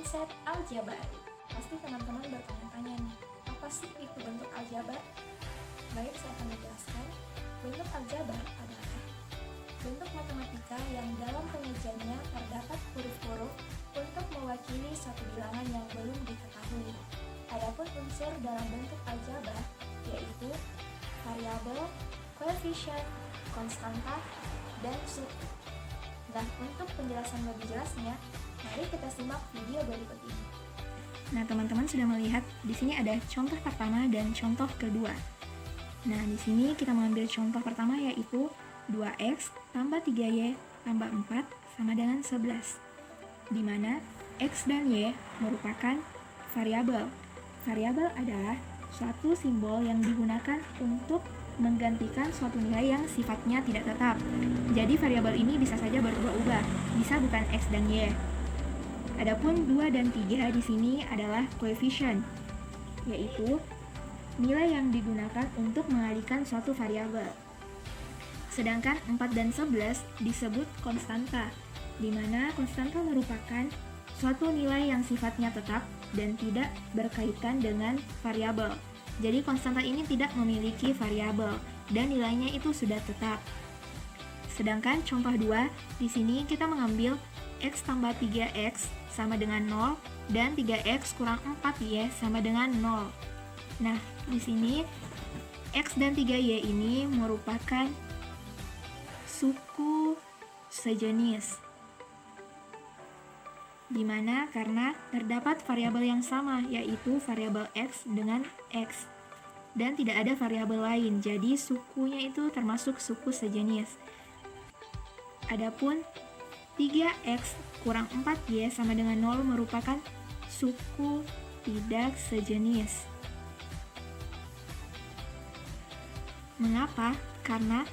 konsep aljabar. Pasti teman-teman bertanya-tanya nih, apa sih itu bentuk aljabar? Baik, saya akan menjelaskan. Bentuk aljabar adalah bentuk matematika yang dalam pengerjaannya terdapat huruf-huruf untuk mewakili suatu bilangan yang belum diketahui. Adapun unsur dalam bentuk aljabar yaitu variabel, koefisien, konstanta, dan suku. Nah, untuk penjelasan lebih jelasnya, mari kita simak video berikut ini. Nah, teman-teman sudah melihat di sini ada contoh pertama dan contoh kedua. Nah, di sini kita mengambil contoh pertama yaitu 2x tambah 3y tambah 4 sama dengan 11. Di mana x dan y merupakan variabel. Variabel adalah suatu simbol yang digunakan untuk menggantikan suatu nilai yang sifatnya tidak tetap. Jadi variabel ini bisa saja berubah-ubah, bisa bukan x dan y. Adapun 2 dan 3 di sini adalah koefisien, yaitu nilai yang digunakan untuk mengalihkan suatu variabel. Sedangkan 4 dan 11 disebut konstanta, di mana konstanta merupakan suatu nilai yang sifatnya tetap dan tidak berkaitan dengan variabel. Jadi konstanta ini tidak memiliki variabel dan nilainya itu sudah tetap. Sedangkan contoh 2, di sini kita mengambil x tambah 3x sama dengan 0 dan 3x kurang 4y sama dengan 0. Nah, di sini x dan 3y ini merupakan suku sejenis. Di mana karena terdapat variabel yang sama, yaitu variabel x dengan x. Dan tidak ada variabel lain, jadi sukunya itu termasuk suku sejenis. Adapun 3x kurang 4y sama dengan 0 merupakan suku tidak sejenis. Mengapa? Karena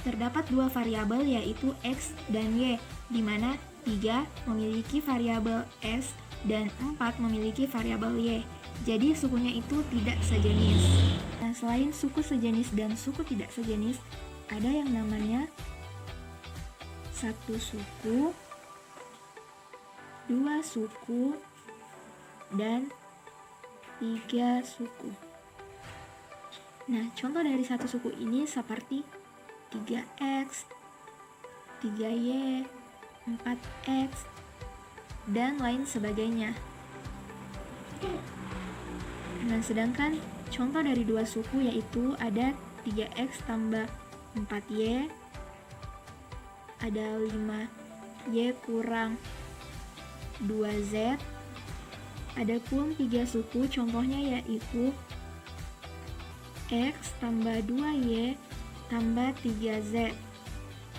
terdapat dua variabel yaitu x dan y, di mana 3 memiliki variabel s dan 4 memiliki variabel y. Jadi sukunya itu tidak sejenis. Nah, selain suku sejenis dan suku tidak sejenis, ada yang namanya satu suku, dua suku, dan tiga suku. Nah, contoh dari satu suku ini seperti 3x, 3y, 4x, dan lain sebagainya. Nah, sedangkan contoh dari dua suku yaitu ada 3x tambah 4y, ada 5y kurang 2z. Adapun tiga suku contohnya yaitu x tambah 2y tambah 3z.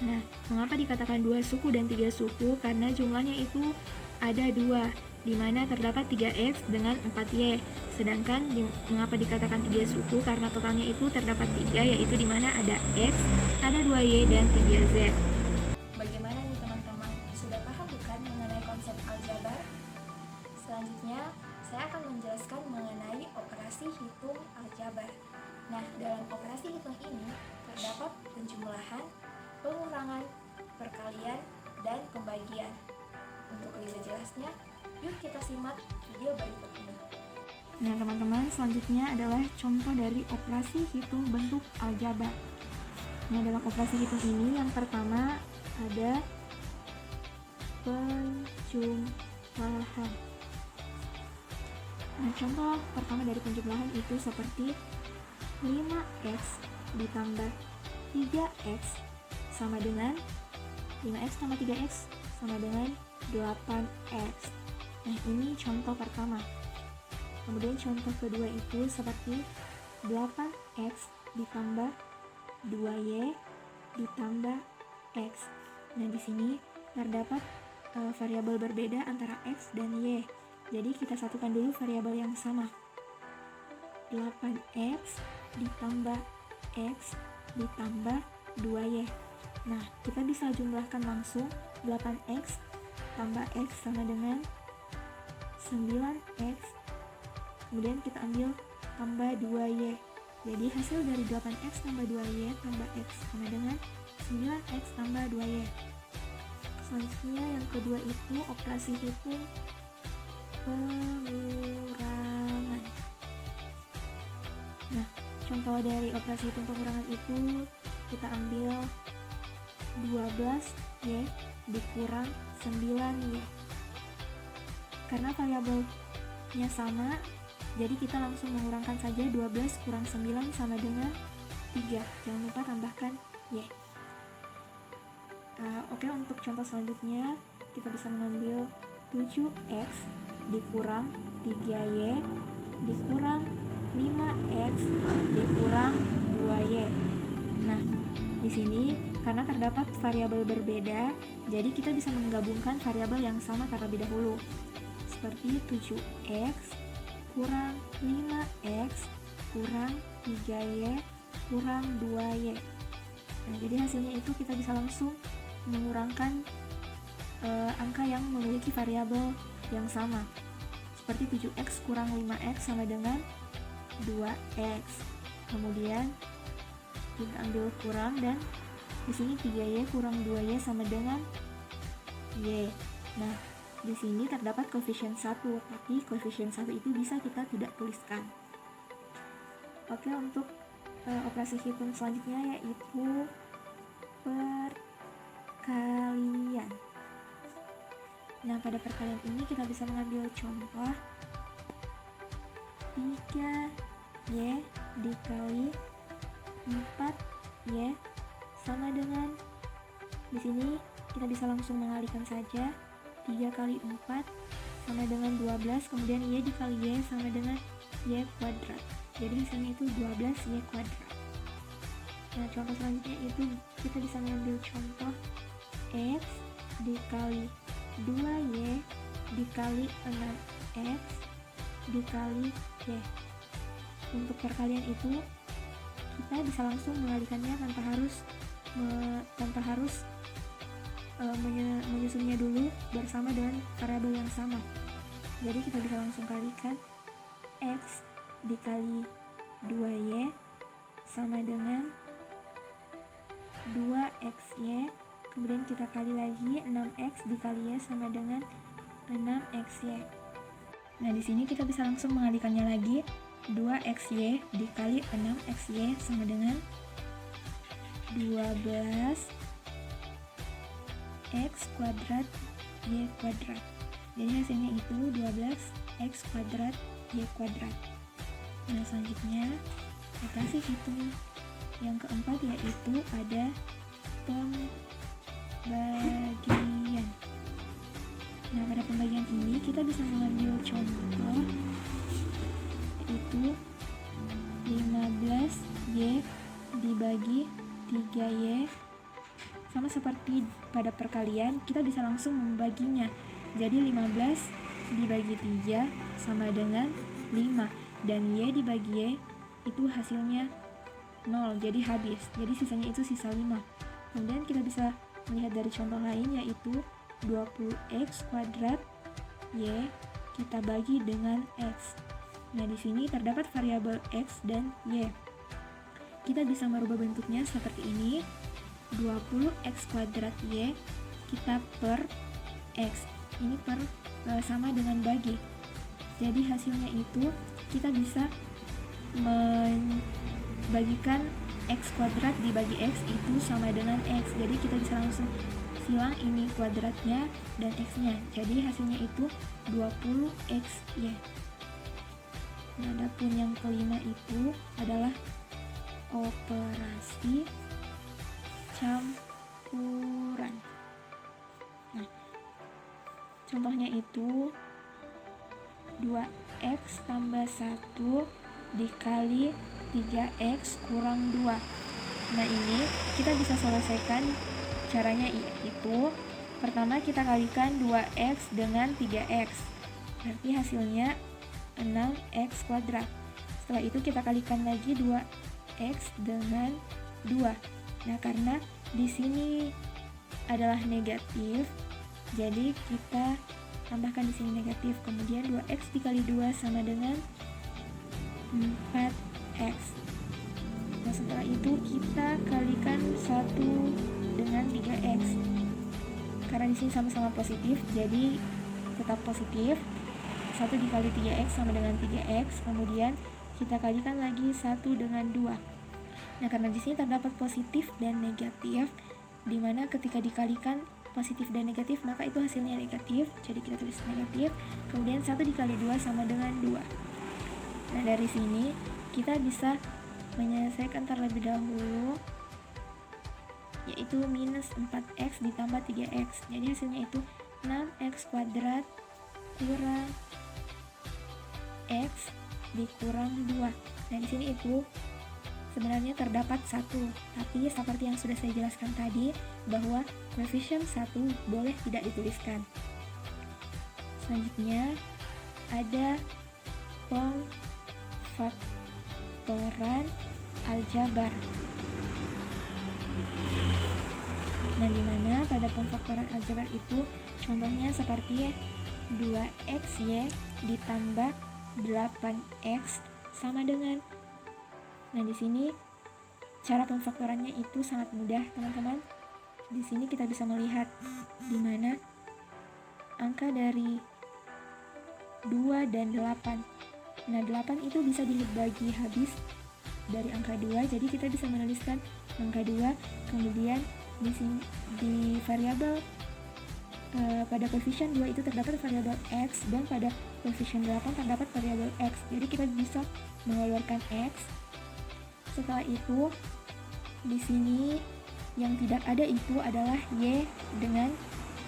Nah, mengapa dikatakan dua suku dan tiga suku? Karena jumlahnya itu ada 2, di mana terdapat 3x dengan 4y. Sedangkan mengapa dikatakan 3 suku? Karena totalnya itu terdapat 3, yaitu di mana ada x, ada 2y, dan 3z. Bagaimana nih teman-teman? Sudah paham bukan mengenai konsep aljabar? Selanjutnya, saya akan menjelaskan mengenai operasi hitung aljabar. Nah, dalam operasi hitung ini terdapat penjumlahan, pengurangan, perkalian, dan pembagian. Untuk lebih jelasnya, yuk kita simak video berikut ini. Nah, teman-teman, selanjutnya adalah contoh dari operasi hitung bentuk aljabar. Nah, dalam operasi hitung ini yang pertama ada penjumlahan. Nah, contoh pertama dari penjumlahan itu seperti 5x ditambah 3x sama dengan 5x tambah 3x sama dengan 8x. Nah, ini contoh pertama. Kemudian contoh kedua itu seperti 8x ditambah 2y ditambah x. Nah, di sini terdapat variabel berbeda antara x dan y. Jadi kita satukan dulu variabel yang sama. 8x ditambah x ditambah 2y. Nah, kita bisa jumlahkan langsung. 8x tambah x sama dengan 9x. Kemudian kita ambil tambah 2y. Jadi hasil dari 8x tambah 2y tambah x sama dengan 9x tambah 2y. Selanjutnya yang kedua itu operasi hitung pengurangan. Nah, contoh dari operasi hitung pengurangan itu kita ambil 12Y dikurang 9Y. Karena variabelnya sama, jadi kita langsung mengurangkan saja 12 kurang 9 sama dengan 3. Jangan lupa tambahkan Y. Oke, untuk contoh selanjutnya kita bisa mengambil 7X dikurang 3Y dikurang 5X dikurang 2Y. Nah, di sini karena terdapat variabel berbeda, jadi kita bisa menggabungkan variabel yang sama terlebih dahulu. Seperti 7X kurang 5X kurang 3Y kurang 2Y. Nah, jadi hasilnya itu kita bisa langsung mengurangkan angka yang memiliki variabel yang sama. Seperti 7X kurang 5X sama dengan 2X. Kemudian kita ambil kurang dan di sini 3Y kurang 2Y sama dengan Y. Nah, di sini terdapat koefisien 1, tapi koefisien 1 itu bisa kita tidak tuliskan. Oke, untuk operasi hitung selanjutnya yaitu perkalian. Nah, pada perkalian ini kita bisa mengambil contoh 3Y dikali 4Y sama dengan, di sini kita bisa langsung mengalihkan saja, 3 kali 4 sama dengan 12, kemudian Y dikali Y sama dengan Y kuadrat. Jadi hasilnya itu 12Y kuadrat. Nah, contoh selanjutnya itu kita bisa mengambil contoh X dikali 2Y dikali 6X dikali Y. Untuk perkalian itu kita bisa langsung mengalihkannya tanpa harus menyusunnya dulu bersama dengan variabel yang sama. Jadi kita bisa langsung kalikan X dikali 2Y sama dengan 2XY, kemudian kita kali lagi 6X dikali Y sama dengan 6XY. Nah, di sini kita bisa langsung mengalihkannya lagi, 2XY dikali 6XY sama dengan 12X kuadrat Y kuadrat. Jadi hasilnya itu 12X kuadrat Y kuadrat. Nah, selanjutnya operasi hitung yang keempat yaitu ada pembagian. Nah, pada pembagian ini kita bisa mengambil contoh yaitu 15Y dibagi 3Y. Sama seperti pada perkalian, kita bisa langsung membaginya. Jadi 15 dibagi 3 sama dengan 5, dan Y dibagi Y itu hasilnya 0, jadi habis. Jadi sisanya itu sisa 5. Kemudian kita bisa melihat dari contoh lain yaitu 20X kuadrat Y kita bagi dengan X. Nah, di sini terdapat variabel X dan Y. Kita bisa merubah bentuknya seperti ini. 20X kuadrat Y kita per X. Ini per sama dengan bagi. Jadi hasilnya itu kita bisa bagikan X kuadrat dibagi X itu sama dengan X. Jadi kita bisa langsung silang ini kuadratnya dan X-nya. Jadi hasilnya itu 20XY. Nah, adapun yang kelima itu adalah operasi campuran. Nah, contohnya itu 2X tambah 1 dikali 3X kurang 2. Nah, ini kita bisa selesaikan caranya itu. Pertama kita kalikan 2X dengan 3X. Berarti hasilnya 6X kuadrat. Setelah itu kita kalikan lagi 2X dengan 2. Nah, karena di sini adalah negatif, jadi kita tambahkan di sini negatif. Kemudian 2X dikali 2 sama dengan 4X. Nah, setelah itu kita kalikan 1 dengan 3X. karena di sini sama-sama positif, jadi tetap positif. 1 dikali 3x sama dengan 3x, kemudian kita kalikan lagi 1 dengan 2. Nah, karena di sini terdapat positif dan negatif, dimana ketika dikalikan positif dan negatif, maka itu hasilnya negatif, jadi kita tulis negatif. Kemudian 1 dikali 2 sama dengan 2. Nah, dari sini kita bisa menyelesaikan terlebih dahulu, yaitu minus 4x ditambah 3x. Jadi hasilnya itu 6x kuadrat kurang x dikurang 2. Nah, di sini itu sebenarnya terdapat 1, tapi seperti yang sudah saya jelaskan tadi, bahwa koefisien 1 boleh tidak dituliskan. Selanjutnya ada pemfaktoran aljabar. Nah, dimana pada pemfaktoran aljabar itu contohnya seperti 2xy ditambah 8x sama dengan. Nah, di sini cara pemfaktorannya itu sangat mudah, teman-teman. Di sini kita bisa melihat di mana angka dari 2 dan 8. Nah, 8 itu bisa dibagi habis dari angka 2, jadi kita bisa menuliskan angka 2, kemudian di sini di variabel pada koefisien 2 itu terdapat variabel x, dan pada koefisien 8 terdapat variabel x. Jadi kita bisa mengeluarkan x. Setelah itu di sini yang tidak ada itu adalah y dengan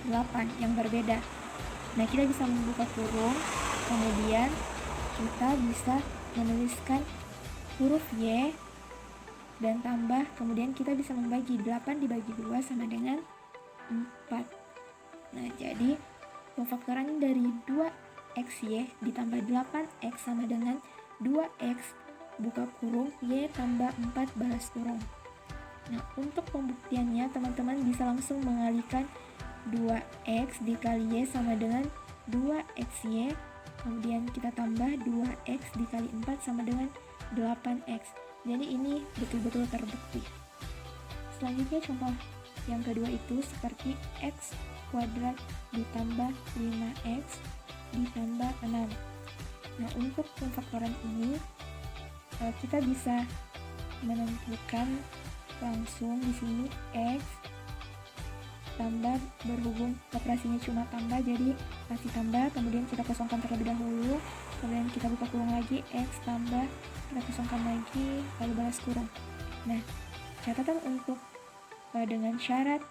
8 yang berbeda. Nah, kita bisa membuka kurung, kemudian kita bisa menuliskan huruf y dan tambah, kemudian kita bisa membagi 8 dibagi 2 sama dengan 4. Nah, jadi pemfaktoran dari 2xy ditambah 8x sama dengan 2x buka kurung y tambah 4 balas kurung. Nah, untuk pembuktiannya teman-teman bisa langsung mengalihkan 2x dikali y sama dengan 2xy, kemudian kita tambah 2x dikali 4 sama dengan 8x. Jadi ini betul-betul terbukti. Selanjutnya contoh yang kedua itu seperti x kuadrat ditambah 5x ditambah 6. Nah, untuk pemfaktoran ini kita bisa menentukan langsung di sini x tambah, berhubung operasinya cuma tambah, jadi kasih tambah, kemudian kita kosongkan terlebih dahulu, kemudian kita buka kurung lagi, x tambah, kita kosongkan lagi, lalu balas kurung. Nah, catatan untuk dengan syarat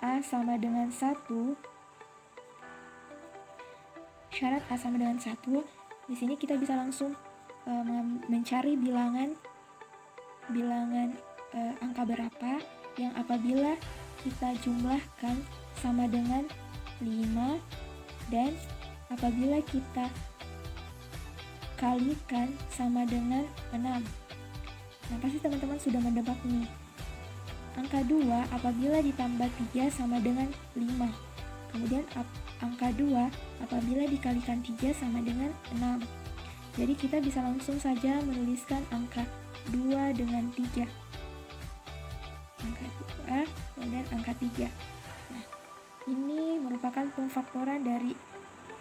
A sama dengan 1, syarat A sama dengan 1, di sini kita bisa langsung mencari bilangan angka berapa yang apabila kita jumlahkan sama dengan 5, dan apabila kita kalikan sama dengan 6. Nah, pasti teman-teman sudah mendebak nih. Angka 2 apabila ditambah 3 sama dengan 5. Kemudian angka 2 apabila dikalikan 3 sama dengan 6. Jadi kita bisa langsung saja menuliskan angka 2 dengan 3. Angka 2 kemudian angka 3. Nah, ini merupakan pemfaktoran dari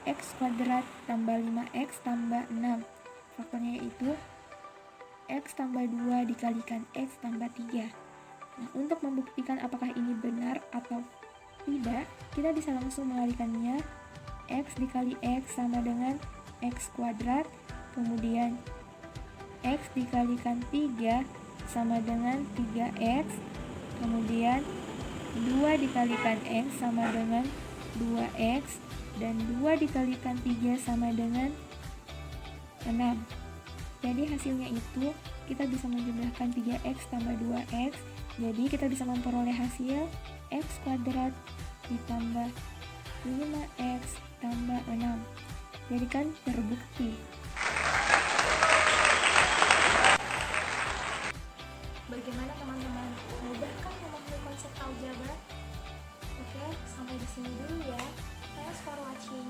x kuadrat tambah 5x tambah 6. Faktornya yaitu x tambah 2 dikalikan x tambah 3. Nah, untuk membuktikan apakah ini benar atau tidak, kita bisa langsung mengalihkannya. X dikali x sama dengan x kuadrat, kemudian x dikalikan 3 sama dengan 3x, kemudian 2 dikalikan x sama dengan 2x, dan 2 dikalikan 3 sama dengan 6. Jadi hasilnya itu kita bisa menjumlahkan 3x tambah 2x. Jadi kita bisa memperoleh hasil x kuadrat ditambah 5x tambah 6. Jadi kan terbukti. Bagaimana teman-teman? Mudah kan memahami konsep aljabar? Oke, sampai di sini dulu ya. Thanks for watching.